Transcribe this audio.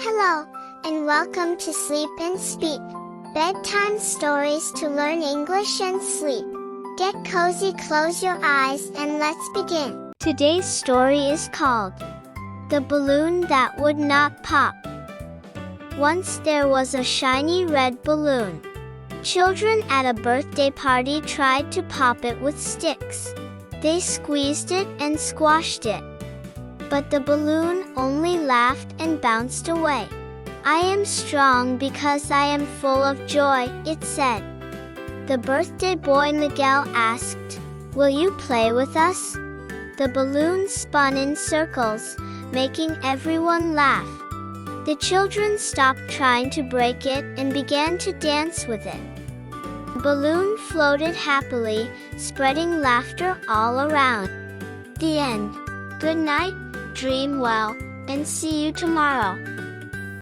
Hello, and welcome to Sleep and Speak, bedtime stories to learn English and sleep. Get cozy, close your eyes, and let's begin. Today's story is called The Balloon That Would Not Pop. Once there was a shiny red balloon. Children at a birthday party tried to pop it with sticks. They squeezed it and squashed it. But the balloon only laughed and bounced away. "I am strong because I am full of joy," it said. The birthday boy Miguel asked, "Will you play with us?" The balloon spun in circles, making everyone laugh. The children stopped trying to break it and began to dance with it. The balloon floated happily, spreading laughter all around. The end. Good night, dream well, and see you tomorrow.